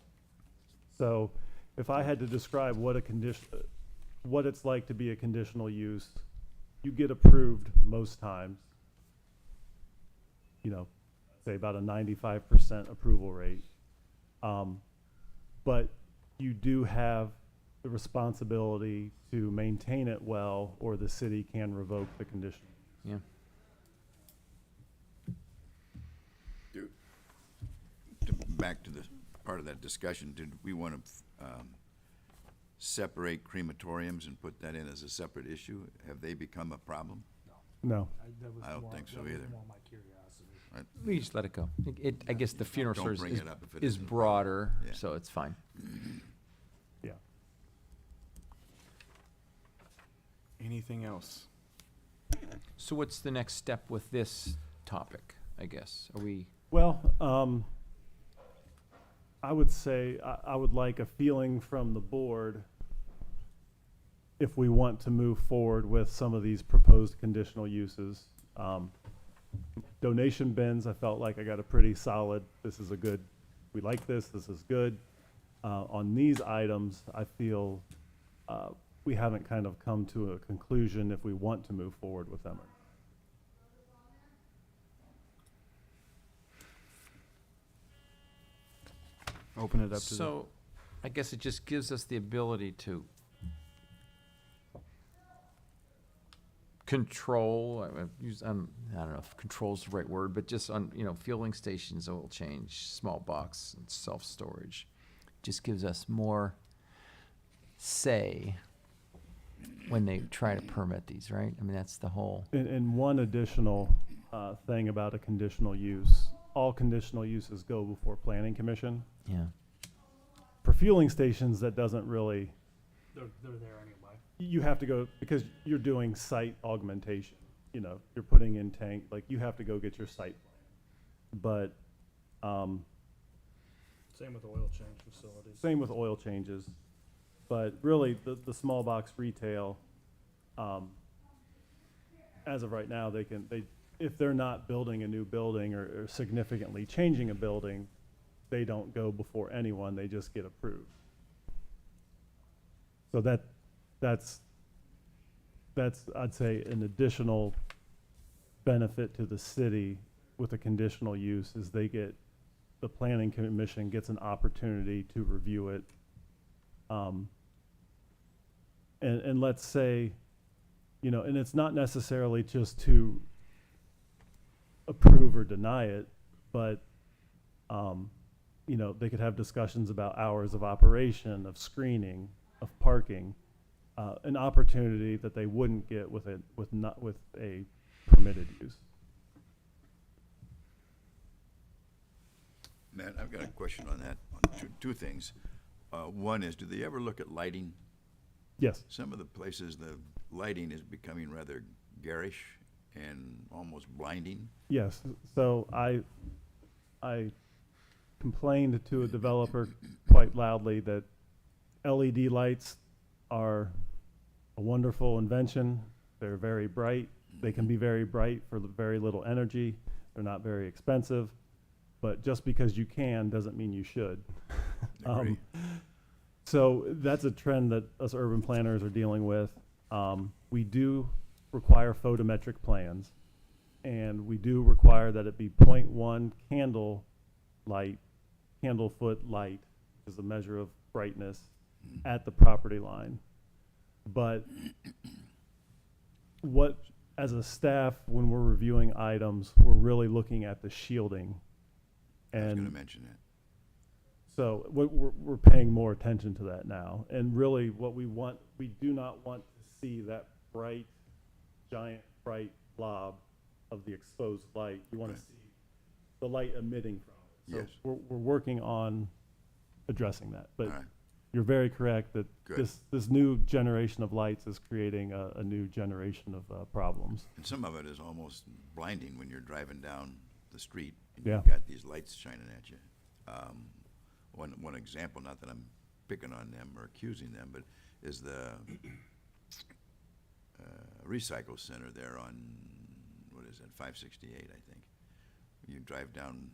So if I had to describe what what it's like to be a conditional use, you get approved most times. You know, say about a 95% approval rate. But you do have the responsibility to maintain it well, or the city can revoke the condition. Yeah. Back to the part of that discussion, did we want to separate crematoriums and put that in as a separate issue? Have they become a problem? No. I don't think so either. More my curiosity. We just let it go. I guess the funeral Don't service bring it up if it is isn't. broader, Yeah. so it's fine. Yeah. Anything else? So what's the next step with this topic, I guess? Are we, Well, I would say I would like a feeling from the board if we want to move forward with some of these proposed conditional uses. Donation bins, I felt like I got a pretty solid, this is a good, we like this is good. On these items, I feel we haven't kind of come to a conclusion if we want to move forward with them. Open it up to the. so I guess it just gives us the ability to control, I don't know if control's the right word, but just on, fueling stations, oil change, small box, and self-storage. Just gives us more say when they try to permit these, right? I mean, that's the whole, And one additional thing about a conditional use, all conditional uses go before planning commission. yeah. For fueling stations, that doesn't really, They're there anyway. you have to go, because you're doing site augmentation. You're putting in tank, like you have to go get your site plan. But Same with oil change facilities. same with oil changes. But really, the small box retail, as of right now, if they're not building a new building or significantly changing a building, they don't go before anyone, they just get approved. So that's I'd say an additional benefit to the city with a conditional use is the planning commission gets an opportunity to review it. And let's say, and it's not necessarily just to approve or deny it, but, they could have discussions about hours of operation, of screening, of parking, an opportunity that they wouldn't get with a permitted use. Matt, I've got a question on that, on two things. One is, do they ever look at lighting? Yes. Some of the places, the lighting is becoming rather garish and almost blinding. Yes. So I complained to a developer quite loudly that LED lights are a wonderful invention. They're very bright. They can be very bright for very little energy. They're not very expensive. But just because you can doesn't mean you should. Agree. So that's a trend that us urban planners are dealing with. We do require photometric plans, and we do require that it be 0.1 candle foot light is a measure of brightness at the property line. But as a staff, when we're reviewing items, we're really looking at the shielding. I was going to And mention that. so we're paying more attention to that now. And really what we do not want to see that giant bright blob of the exposed light. You want Right. to see the light emitting from it. So Yes. we're working on addressing that. All But right. you're very correct that Good. this new generation of lights is creating a new generation of problems. And some of it is almost blinding when you're driving down the street and Yeah. you've got these lights shining at you. One example, not that I'm picking on them or accusing them, but is the recycle center there on, what is it, 568, I think. You drive down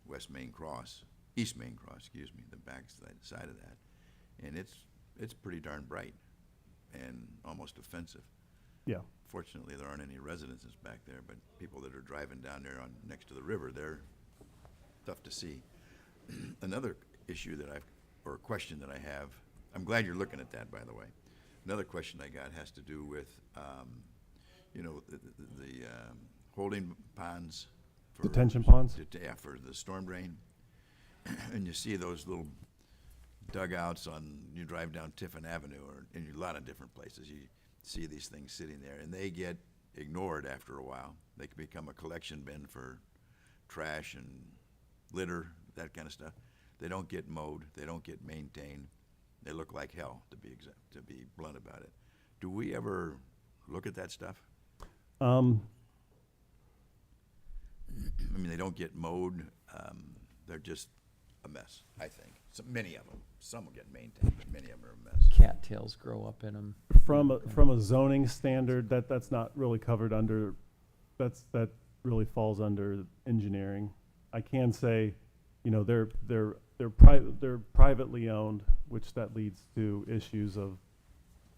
East Main Cross, excuse me, the back side of that, and it's pretty darn bright and almost offensive. Yeah. Fortunately, there aren't any residences back there, but people that are driving down there next to the river, they're tough to see. Another issue or question that I have, I'm glad you're looking at that, by the way. Another question I got has to do with, the holding ponds. For Detention ponds? Yeah, for the storm drain. And you see those little dugouts you drive down Tiffin Avenue or in a lot of different places. You see these things sitting there, and they get ignored after a while. They can become a collection bin for trash and litter, that kind of stuff. They don't get mowed. They don't get maintained. They look like hell, to be blunt about it. Do we ever look at that stuff? I mean, they don't get mowed. They're just a mess, I think. Many of them. Some will get maintained, but many of them are a mess. Cattails grow up in them. From a zoning standard, that's not really covered under, that really falls under engineering. I can say, they're privately owned, which that leads to issues of,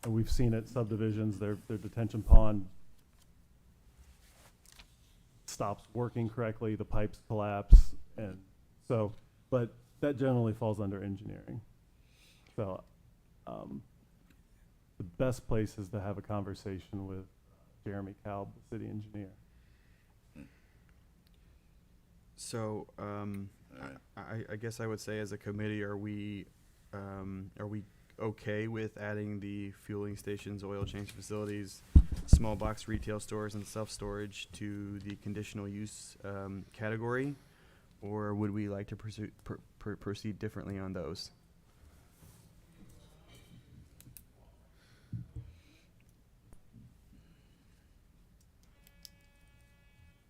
and we've seen it, subdivisions, their detention pond stops working correctly, the pipes collapse, and so, but that generally falls under engineering. So, the best place is to have a conversation with Jeremy Kalb, the city engineer. So, I guess I would say as a committee, are we okay with adding the fueling stations, oil change facilities, small box retail stores, and self-storage to the conditional use category? Or would we like to proceed differently on those?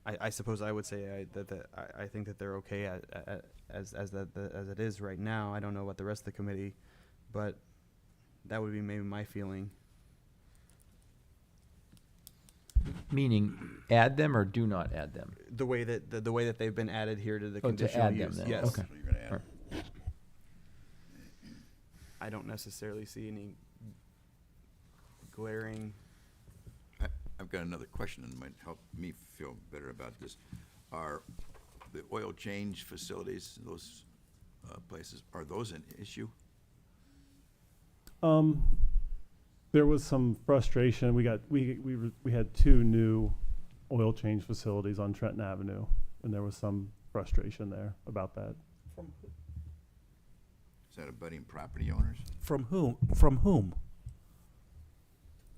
I suppose I would say I think that they're okay as it is right now. I don't know what the rest of the committee, but that would be maybe my feeling. Meaning, add them or do not add them? The way that they've been added here to the Oh, to conditional add them use. then, Yes. okay. So you're gonna add Or- I don't necessarily see any glaring. I've got another question that might help me feel better about this. Are the oil change facilities, those places, are those an issue? There was some frustration. We had 2 new oil change facilities on Trenton Avenue, and there was some frustration there about that. Is that abutting property owners? From whom? From whom?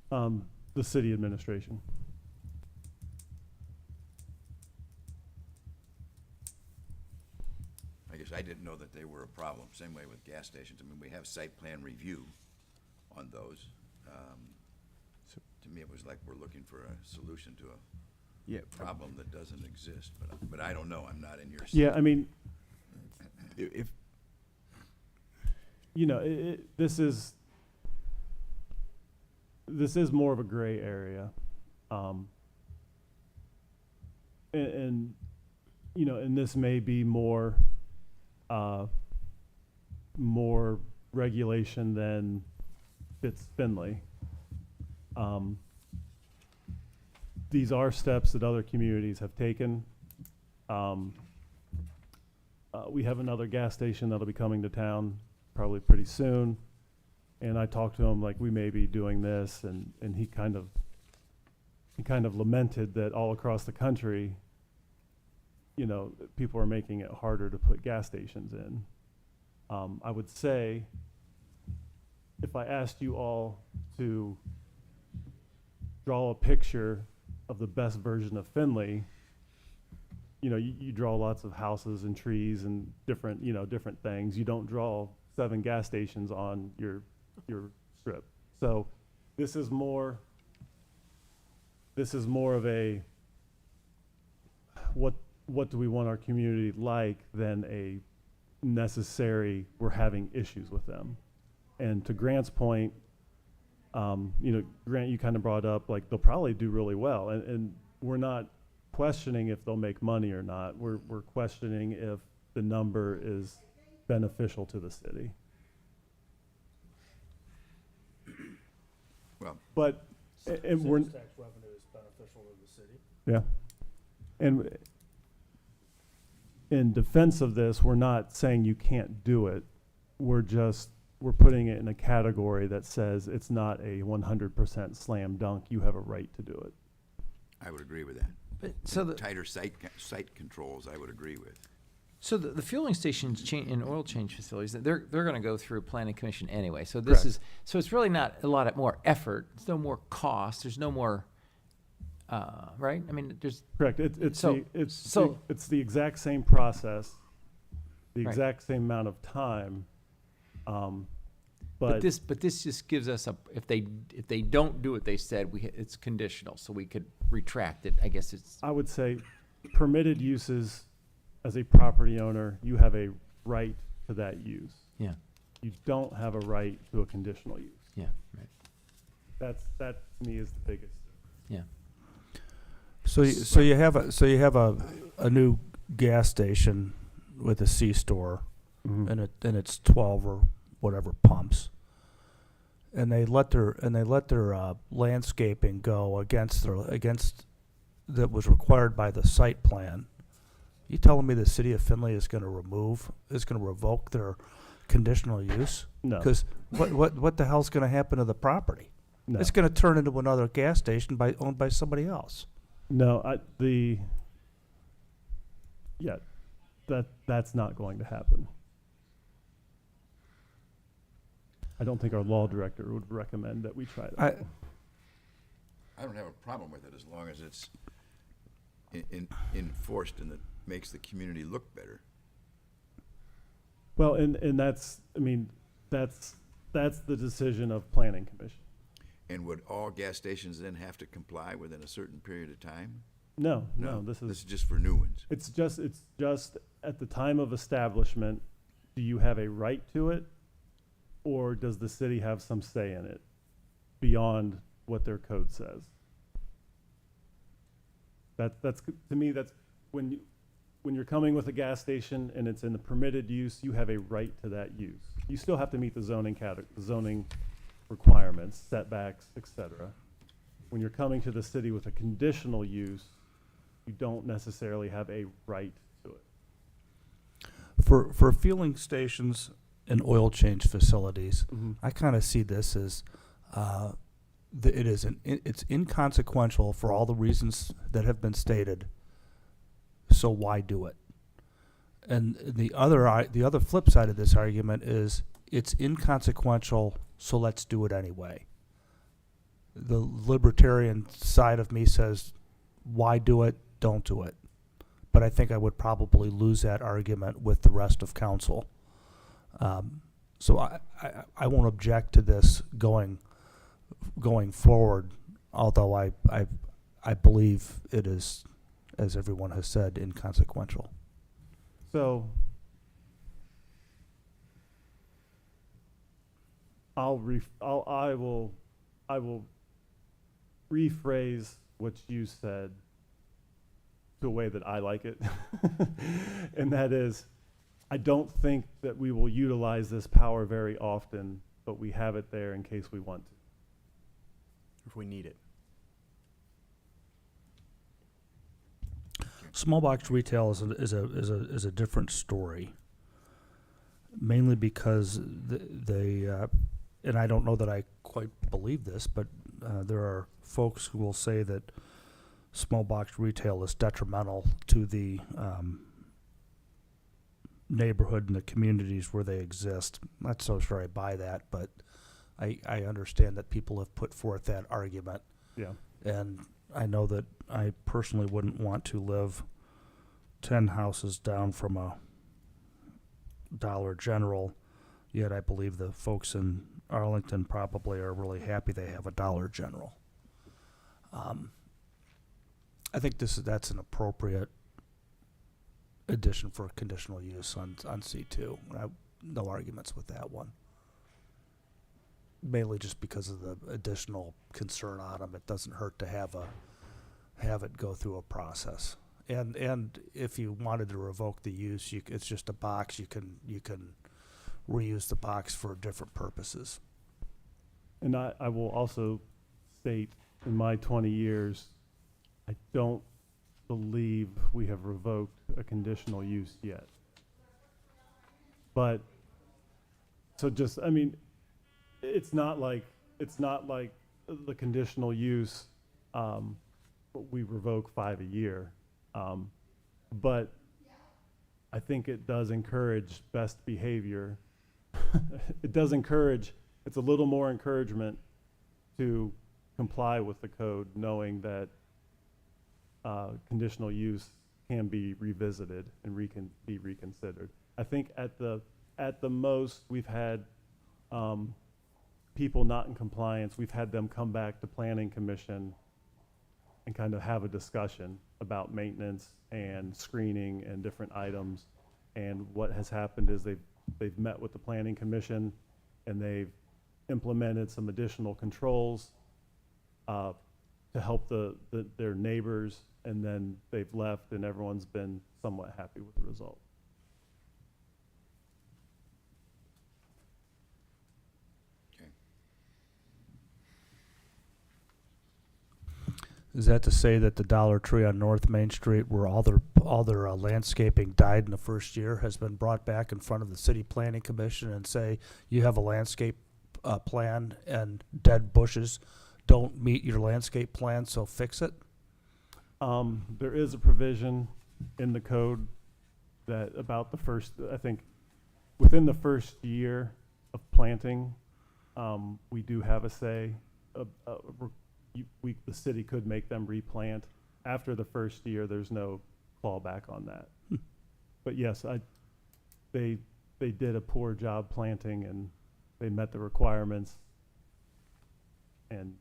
The city administration. I guess I didn't know that they were a problem. Same way with gas stations. I mean, we have site plan review on those. To me, it was like we're looking for a solution to a problem that doesn't exist, but I don't know. I'm not in your seat. Yeah, I mean, If this is more of a gray area, and this may be more regulation than fits Findlay. These are steps that other communities have taken. We have another gas station that'll be coming to town probably pretty soon. And I talked to him like, we may be doing this, and he kind of lamented that all across the country, people are making it harder to put gas stations in. I would say, if I asked you all to draw a picture of the best version of Findlay, you draw lots of houses and trees and different things. You don't draw 7 gas stations on your strip. So this is more of a, what do we want our community like than a necessary, we're having issues with them. And to Grant's point, Grant, you kind of brought up, like, they'll probably do really well. And we're not questioning if they'll make money or not. We're questioning if the number is beneficial to the city. Well, But, and we're, Sales tax revenue is beneficial to the city. yeah. And in defense of this, we're not saying you can't do it. We're putting it in a category that says it's not a 100% slam dunk. You have a right to do it. I would agree with that. But, so Tighter site controls, I would agree with. So the fueling stations and oil change facilities, they're going to go through planning commission anyway. So this Correct. so it's really not a lot more effort. There's no more cost. There's no more, right? I mean, there's Correct. It's So- the exact same process, the Right. exact same amount of time. but this just gives us if they don't do what they said, it's conditional, so we could retract it. I guess it's I would say permitted uses, as a property owner, you have a right to that use. yeah, You don't have a right to a conditional use. yeah, right, That to me is the biggest. yeah. So you have a new gas station with a C-store, and it's 12 or whatever pumps, and they let their landscaping go against that was required by the site plan. You telling me the city of Findlay is going to revoke their conditional use? No. Because what the hell's going to happen to the property? No. It's going to turn into another gas station owned by somebody else. No, that's not going to happen. I don't think our law director would recommend that we try that. I don't have a problem with it as long as it's enforced and it makes the community look better. Well, and that's the decision of planning commission. And would all gas stations then have to comply within a certain period of time? No, this This is is just for new ones. it's just at the time of establishment, do you have a right to it, or does the city have some say in it beyond what their code says? That's to me, that's when you're coming with a gas station and it's in the permitted use, you have a right to that use. You still have to meet the zoning requirements, setbacks, etc. When you're coming to the city with a conditional use, you don't necessarily have a right to it. For fueling stations and oil change facilities, Mm-hmm. I kind of see this as it's inconsequential for all the reasons that have been stated. So why do it? And the other flip side of this argument is it's inconsequential, so let's do it anyway. The libertarian side of me says, why do it? Don't do it. But I think I would probably lose that argument with the rest of council. So I won't object to this going forward, although I believe it is, as everyone has said, inconsequential. So I will rephrase what you said to a way that I like it. And that is, I don't think that we will utilize this power very often, but we have it there in case we want to. If we need it. Small box retail is a different story, mainly because they and I don't know that I quite believe this, but there are folks who will say that small box retail is detrimental to the neighborhood and the communities where they exist. I'm not so sure I buy that, but I understand that people have put forth that argument. Yeah. And I know that I personally wouldn't want to live 10 houses down from a Dollar General, Yet I believe the folks in Arlington probably are really happy they have a Dollar General. I think that's an appropriate addition for conditional use on C2. No arguments with that one. Mainly just because of the additional concern on them. It doesn't hurt to have it go through a process. And if you wanted to revoke the use, it's just a box. You can reuse the box for different purposes. And I will also state, in my 20 years, I don't believe we have revoked a conditional use yet. But, so just, I mean, it's not like the conditional use, we revoke 5 a year. But I think it does encourage best behavior. It does encourage, it's a little more encouragement to comply with the code, knowing that conditional use can be revisited and be reconsidered. I think at the most, we've had people not in compliance, we've had them come back to Planning Commission and kind of have a discussion about maintenance and screening and different items. And what has happened is they've met with the Planning Commission and they've implemented some additional controls to help their neighbors, and then they've left and everyone's been somewhat happy with the result. Okay. Is that to say that the Dollar Tree on North Main Street, where all their landscaping died in the first year, has been brought back in front of the City Planning Commission and say, you have a landscape plan and dead bushes don't meet your landscape plan, so fix it? There is a provision in the code that about the first, I think, within the first year of planting, we do have a say. The city could make them replant. After the first year, there's no fallback on that. But yes, they did a poor job planting, and they met the requirements, and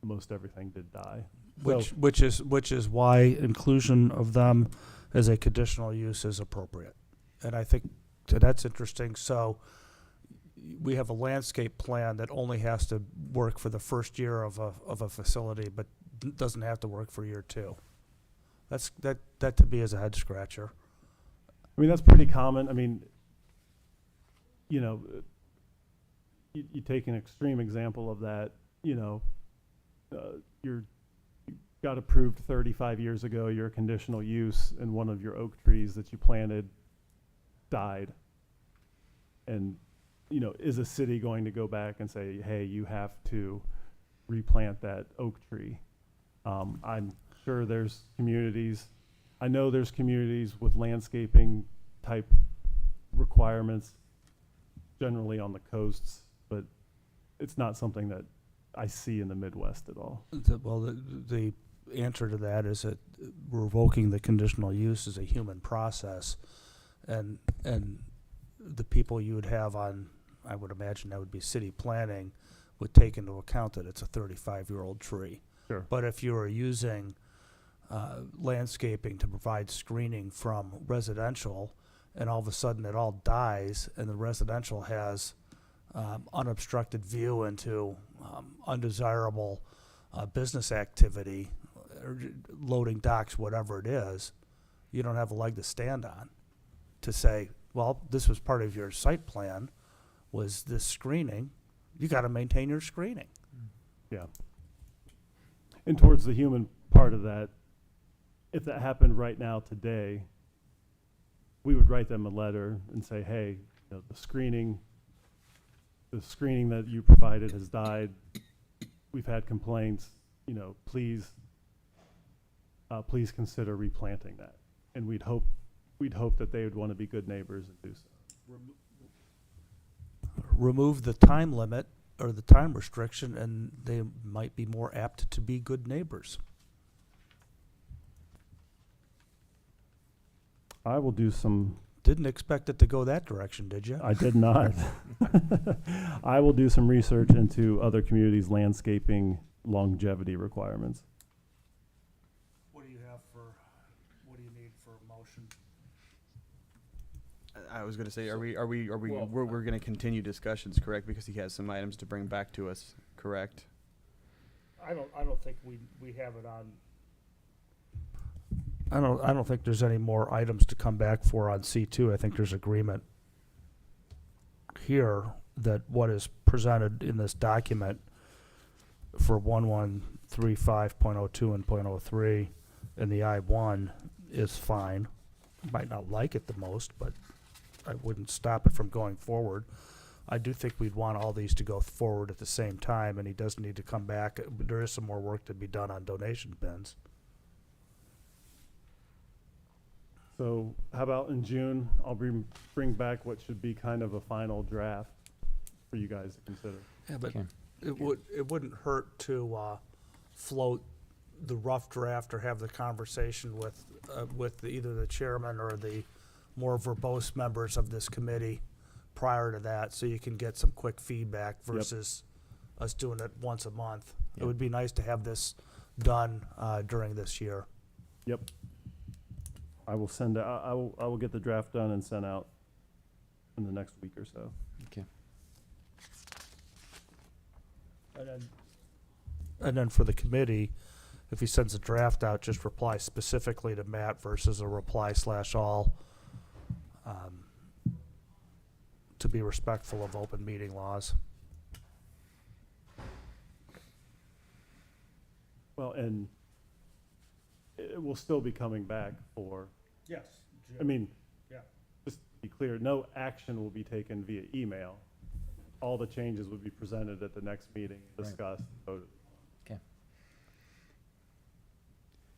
most everything did die. Which is why inclusion of them as a conditional use is appropriate. And I think that's interesting. So we have a landscape plan that only has to work for the first year of a facility, but doesn't have to work for year 2. That to me is a head scratcher. I mean, that's pretty common. I mean, you know, you take an extreme example of that, you know, you got approved 35 years ago, your conditional use, and one of your oak trees that you planted died. And, you know, is a city going to go back and say, hey, you have to replant that oak tree? I'm sure there's communities, I know there's communities with landscaping type requirements generally on the coasts, but it's not something that I see in the Midwest at all. The answer to that is that revoking the conditional use is a human process, and the people you would have on, I would imagine that would be city planning, would take into account that it's a 35-year-old tree. Sure. But if you are using landscaping to provide screening from residential, and all of a sudden it all dies, and the residential has unobstructed view into undesirable business activity, or loading docks, whatever it is, you don't have a leg to stand on to say, well, this was part of your site plan, was this screening. You got to maintain your screening. Yeah. And towards the human part of that, if that happened right now today, we would write them a letter and say, hey, you know, the screening that you provided has died. We've had complaints, you know, please consider replanting that. And we'd hope that they would want to be good neighbors and do so. Remove the time limit or the time restriction, and they might be more apt to be good neighbors. I will do some Didn't expect it to go that direction, did you? I did not. I will do some research into other communities' landscaping longevity requirements. What do you need for a motion? I was gonna say, So- Well, we're gonna continue discussions, correct? Because he has some items to bring back to us, correct? I don't think we have it on, I don't think there's any more items to come back for on C2. I think there's agreement here that what is presented in this document for 1135.02 and .03 and the I-1 is fine. Might not like it the most, but I wouldn't stop it from going forward. I do think we'd want all these to go forward at the same time, and he does need to come back. There is some more work to be done on donation bins. So how about in June, I'll bring back what should be kind of a final draft for you guys to consider. Yeah, but Okay. it wouldn't hurt to float the rough draft or have the conversation with either the chairman or the more verbose members of this committee prior to that, so you can get some quick feedback versus us doing it once a month. It Yep. would be nice to have this done during this year. Yep. I will send, I will get the draft done and sent out in the next week or so. Okay. And then for the committee, if he sends a draft out, just reply specifically to Matt versus a reply / all, to be respectful of open meeting laws. Well, and it will still be coming back for, yes. I mean, Yeah. just to be clear, no action will be taken via email. All the changes will be presented at the next meeting, Right. discussed, voted.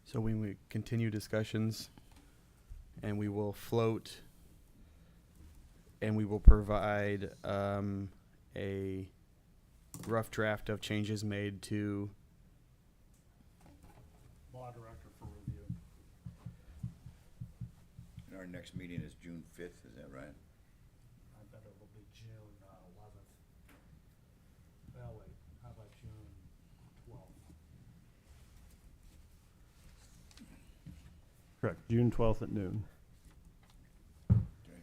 So when we continue discussions, and we will float, and we will provide a rough draft of changes made to, Law director for review. And our next meeting is June 5th, is that right? I bet it will be June 11th. Well, wait, how about June 12th? Correct, June 12th at noon. Okay.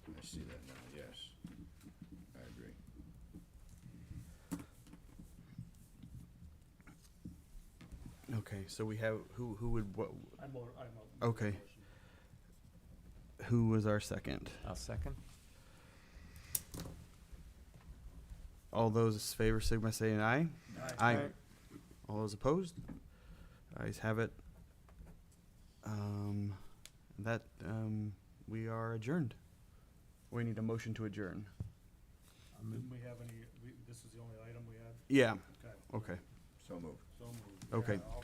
I see that now, yes. I agree. okay, so we have, who would, what, I'm Okay. who was our second? I'll second. All those in favor, signify by saying aye. Aye. All those opposed? Ayes have it. We are adjourned. We need a motion to adjourn. Didn't we have any, this is the only item we had? Yeah, Okay. okay, So moved. So moved. Okay. Yeah, I'll